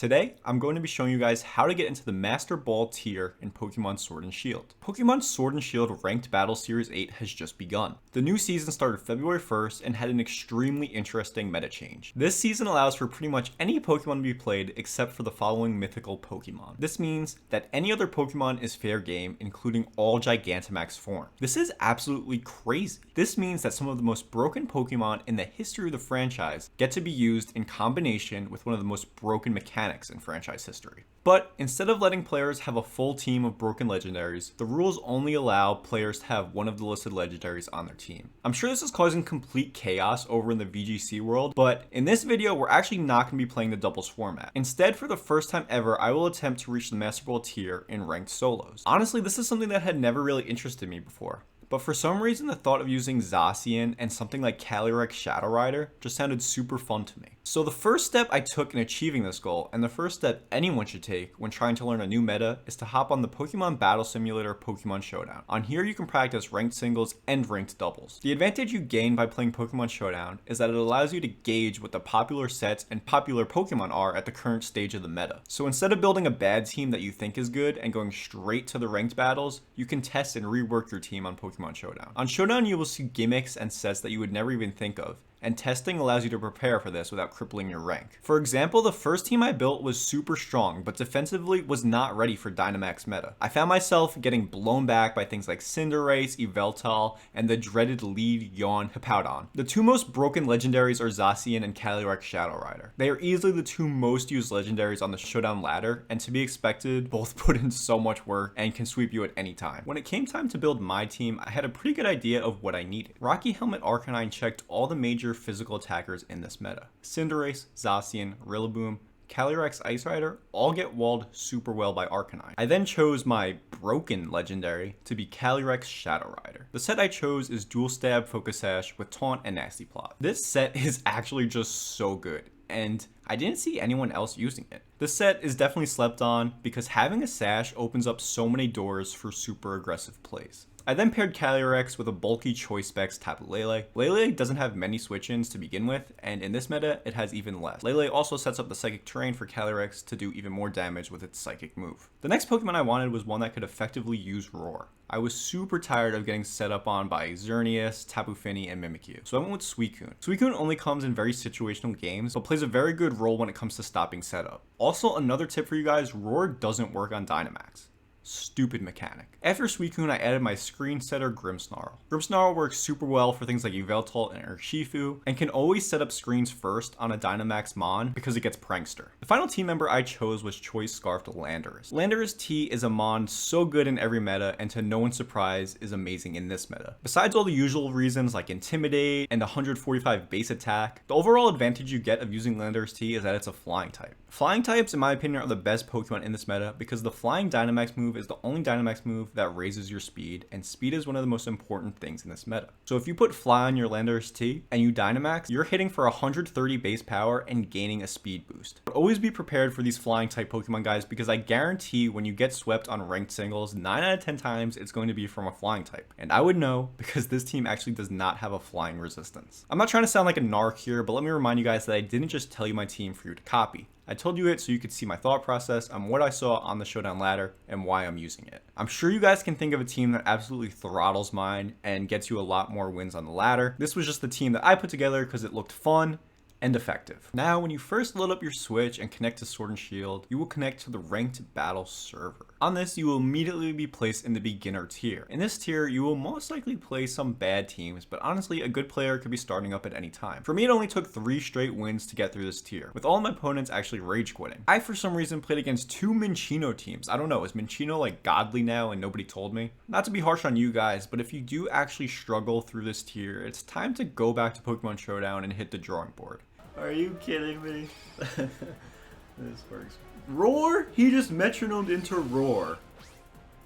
Today, I'm going to be showing you guys how to get into the Master Ball tier in Pokemon Sword and Shield. Pokemon Sword and Shield Ranked Battle Series 8 has just begun. The new season started February 1st and had an extremely interesting meta change. This season allows for pretty much any Pokemon to be played except for the following mythical Pokemon. This means that any other Pokemon is fair game, including all Gigantamax forms. This is absolutely crazy. This means that some of the most broken Pokemon in the history of the franchise get to be used in combination with one of the most broken mechanics in franchise history. But instead of letting players have a full team of broken legendaries, the rules only allow players to have one of the listed legendaries on their team. I'm sure this is causing complete chaos over in the VGC world, but in this video, we're actually not going to be playing the doubles format. Instead, for the first time ever, I will attempt to reach the Master Ball tier in ranked solos. Honestly, this is something that had never really interested me before. But for some reason, the thought of using Zacian and something like Calyrex Shadow Rider just sounded super fun to me. So the first step I took in achieving this goal, and the first step anyone should take when trying to learn a new meta, is to hop on the Pokemon Battle Simulator Pokemon Showdown. On here, you can practice ranked singles and ranked doubles. The advantage you gain by playing Pokemon Showdown is that it allows you to gauge what the popular sets and popular Pokemon are at the current stage of the meta. So instead of building a bad team that you think is good and going straight to the ranked battles, you can test and rework your team on Pokemon Showdown. On Showdown, you will see gimmicks and sets that you would never even think of, and testing allows you to prepare for this without crippling your rank. For example, the first team I built was super strong, but defensively was not ready for Dynamax meta. I found myself getting blown back by things like Cinderace, Yveltal, and the dreaded lead Yawn Hippowdon. The two most broken legendaries are Zacian and Calyrex Shadow Rider. They are easily the two most used legendaries on the Showdown ladder, and to be expected, both put in so much work and can sweep you at any time. When it came time to build my team, I had a pretty good idea of what I needed. Rocky Helmet Arcanine checked all the major physical attackers in this meta. Cinderace, Zacian, Rillaboom, Calyrex Ice Rider all get walled super well by Arcanine. I then chose my broken legendary to be Calyrex Shadow Rider. The set I chose is Dual Stab, Focus Sash with Taunt and Nasty Plot. This set is actually just so good, and I didn't see anyone else using it. This set is definitely slept on because having a sash opens up so many doors for super aggressive plays. I then paired Calyrex with a bulky Choice Specs Tapu Lele. Lele doesn't have many switch-ins to begin with, and in this meta, it has even less. Lele also sets up the Psychic Terrain for Calyrex to do even more damage with its Psychic move. The next Pokemon I wanted was one that could effectively use Roar. I was super tired of getting set up on by Xerneas, Tapu Fini, and Mimikyu, so I went with Suicune. Suicune only comes in very situational games, but plays a very good role when it comes to stopping setup. Also, another tip for you guys, Roar doesn't work on Dynamax. Stupid mechanic. After Suicune, I added my screen setter Grimmsnarl. Grimmsnarl works super well for things like Yveltal and Urshifu, and can always set up screens first on a Dynamax Mon because it gets Prankster. The final team member I chose was Choice Scarfed Landorus. Landorus T is a Mon so good in every meta, and to no one's surprise, is amazing in this meta. Besides all the usual reasons like Intimidate and 145 base attack, the overall advantage you get of using Landorus T is that it's a flying type. Flying types, in my opinion, are the best Pokemon in this meta because the Flying Dynamax move is the only Dynamax move that raises your speed, and speed is one of the most important things in this meta. So if you put Fly on your Landorus T and you Dynamax, you're hitting for 130 base power and gaining a speed boost. But always be prepared for these flying type Pokemon, guys, because I guarantee when you get swept on ranked singles, 9 out of 10 times it's going to be from a flying type. And I would know because this team actually does not have a flying resistance. I'm not trying to sound like a narc here, but let me remind you guys that I didn't just tell you my team for you to copy. I told you it so you could see my thought process on what I saw on the Showdown ladder and why I'm using it. I'm sure you guys can think of a team that absolutely throttles mine and gets you a lot more wins on the ladder. This was just the team that I put together because it looked fun and effective. Now, when you first load up your Switch and connect to Sword and Shield, you will connect to the ranked battle server. On this, you will immediately be placed in the beginner tier. In this tier, you will most likely play some bad teams, but honestly, a good player could be starting up at any time. For me, it only took 3 straight wins to get through this tier, with all of my opponents actually rage quitting. I, for some reason, played against 2 Minccino teams. I don't know, is Minccino like godly now and nobody told me? Not to be harsh on you guys, but if you do actually struggle through this tier, it's time to go back to Pokemon Showdown and hit the drawing board. Are you kidding me? This works. Roar? He just metronomed into Roar.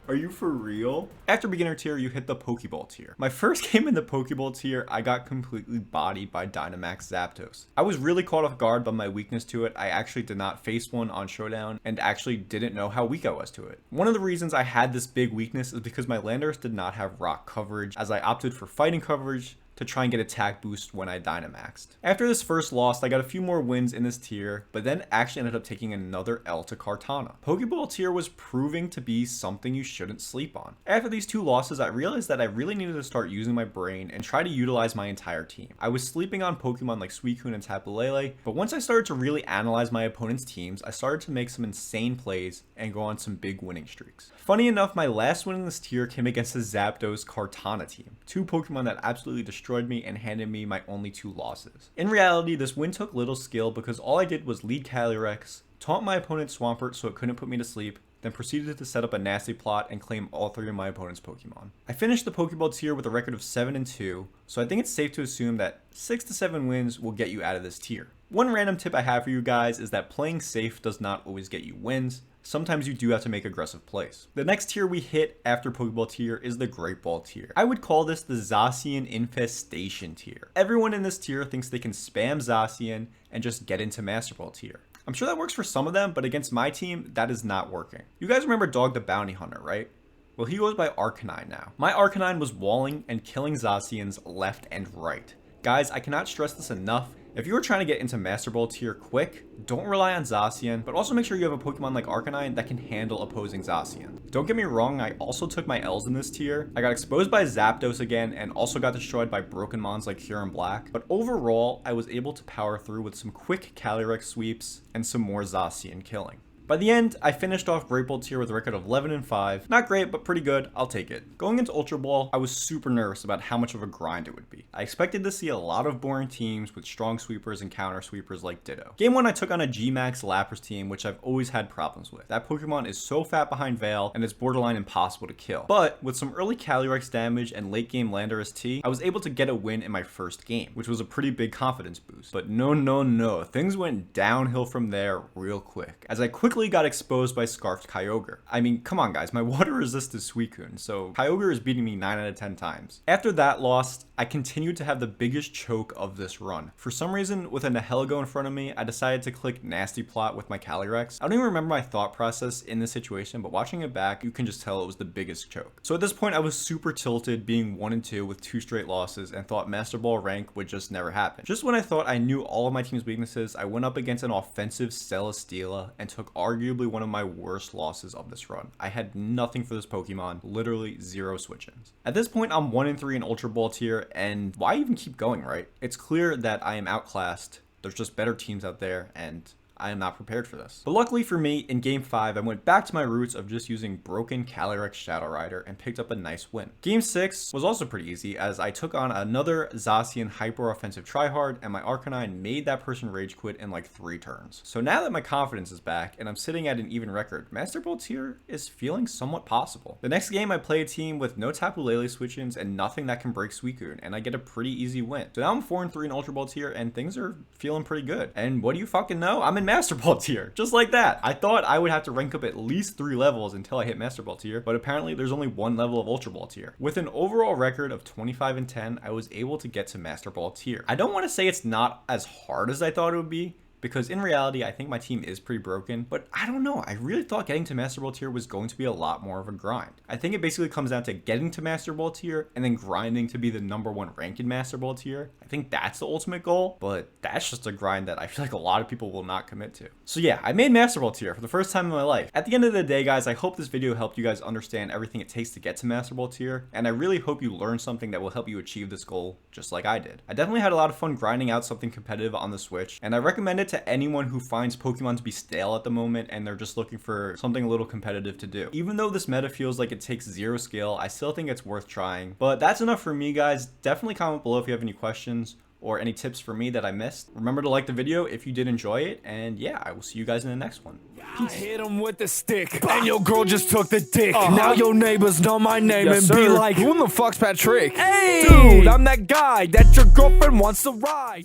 Are you for real? After beginner tier, you hit the Pokeball tier. My first game in the Pokeball tier, I got completely bodied by Dynamax Zapdos. I was really caught off guard by my weakness to it. I actually did not face one on Showdown and actually didn't know how weak I was to it. One of the reasons I had this big weakness is because my Landorus did not have rock coverage, as I opted for fighting coverage to try and get attack boost when I Dynamaxed. After this first loss, I got a few more wins in this tier, but then actually ended up taking another L to Kartana. Pokeball tier was proving to be something you shouldn't sleep on. After these 2 losses, I realized that I really needed to start using my brain and try to utilize my entire team. I was sleeping on Pokemon like Suicune and Tapu Lele, but once I started to really analyze my opponent's teams, I started to make some insane plays and go on some big winning streaks. Funny enough, my last win in this tier came against the Zapdos Kartana team, 2 Pokemon that absolutely destroyed me and handed me my only 2 losses. In reality, this win took little skill because all I did was lead Calyrex, taunt my opponent Swampert so it couldn't put me to sleep, then proceeded to set up a nasty plot and claim all 3 of my opponent's Pokemon. I finished the Pokeball tier with a record of 7-2, so I think it's safe to assume that 6 to 7 wins will get you out of this tier. One random tip I have for you guys is that playing safe does not always get you wins. Sometimes you do have to make aggressive plays. The next tier we hit after Pokeball tier is the Great Ball tier. I would call this the Zacian Infestation tier. Everyone in this tier thinks they can spam Zacian and just get into Master Ball tier. I'm sure that works for some of them, but against my team, that is not working. You guys remember Dog the Bounty Hunter, right? Well, he goes by Arcanine now. My Arcanine was walling and killing Zacians left and right. Guys, I cannot stress this enough. If you are trying to get into Master Ball tier quick, don't rely on Zacian, but also make sure you have a Pokemon like Arcanine that can handle opposing Zacian. Don't get me wrong, I also took my L's in this tier. I got exposed by Zapdos again and also got destroyed by broken mons like Huron Black, but overall, I was able to power through with some quick Calyrex sweeps and some more Zacian killing. By the end, I finished off Great Ball tier with a record of 11-5. Not great, but pretty good. I'll take it. Going into Ultra Ball, I was super nervous about how much of a grind it would be. I expected to see a lot of boring teams with strong sweepers and counter sweepers like Ditto. Game 1, I took on a G-Max Lapras team, which I've always had problems with. That Pokemon is so fat behind Veil, and it's borderline impossible to kill. But with some early Calyrex damage and late game Landorus T, I was able to get a win in my first game, which was a pretty big confidence boost. But no, things went downhill from there real quick, as I quickly got exposed by Scarfed Kyogre. I mean, come on guys, my water resist is Suicune, so Kyogre is beating me 9 out of 10 times. After that loss, I continued to have the biggest choke of this run. For some reason, with a Nihilego in front of me, I decided to click Nasty Plot with my Calyrex. I don't even remember my thought process in this situation, but watching it back, you can just tell it was the biggest choke. So at this point, I was super tilted, being 1-2 with 2 straight losses, and thought Master Ball rank would just never happen. Just when I thought I knew all of my team's weaknesses, I went up against an offensive Celesteela and took arguably one of my worst losses of this run. I had nothing for this Pokemon, literally 0 switch-ins. At this point, I'm 1-3 in Ultra Ball tier, and why even keep going, right? It's clear that I am outclassed. There's just better teams out there, and I am not prepared for this. But luckily for me, in Game 5, I went back to my roots of just using broken Calyrex Shadow Rider and picked up a nice win. Game 6 was also pretty easy, as I took on another Zacian hyper-offensive tryhard, and my Arcanine made that person rage quit in like 3 turns. So now that my confidence is back, and I'm sitting at an even record, Master Ball tier is feeling somewhat possible. The next game, I play a team with no Tapu Lele switch-ins and nothing that can break Suicune, and I get a pretty easy win. So now I'm 4-3 in Ultra Ball tier, and things are feeling pretty good. And what do you fucking know? I'm in Master Ball tier, just like that. I thought I would have to rank up at least 3 levels until I hit Master Ball tier, but apparently there's only 1 level of Ultra Ball tier. With an overall record of 25-10, I was able to get to Master Ball tier. I don't want to say it's not as hard as I thought it would be, because in reality, I think my team is pretty broken, but I don't know. I really thought getting to Master Ball tier was going to be a lot more of a grind. I think it basically comes down to getting to Master Ball tier and then grinding to be the #1 ranked in Master Ball tier. I think that's the ultimate goal, but that's just a grind that I feel like a lot of people will not commit to. So yeah, I made Master Ball tier for the first time in my life. At the end of the day, guys, I hope this video helped you guys understand everything it takes to get to Master Ball tier, and I really hope you learned something that will help you achieve this goal just like I did. I definitely had a lot of fun grinding out something competitive on the Switch, and I recommend it to anyone who finds Pokemon to be stale at the moment and they're just looking for something a little competitive to do. Even though this meta feels like it takes 0 skill, I still think it's worth trying. But that's enough for me, guys. Definitely comment below if you have any questions or any tips for me that I missed. Remember to like the video if you did enjoy it, and yeah, I will see you guys in the next one. Peace. I hit him with the stick, and your girl just took the dick. Now your neighbors know my name and be like, who in the fuck's Patrick? Hey! Dude, I'm that guy that your girlfriend wants to ride.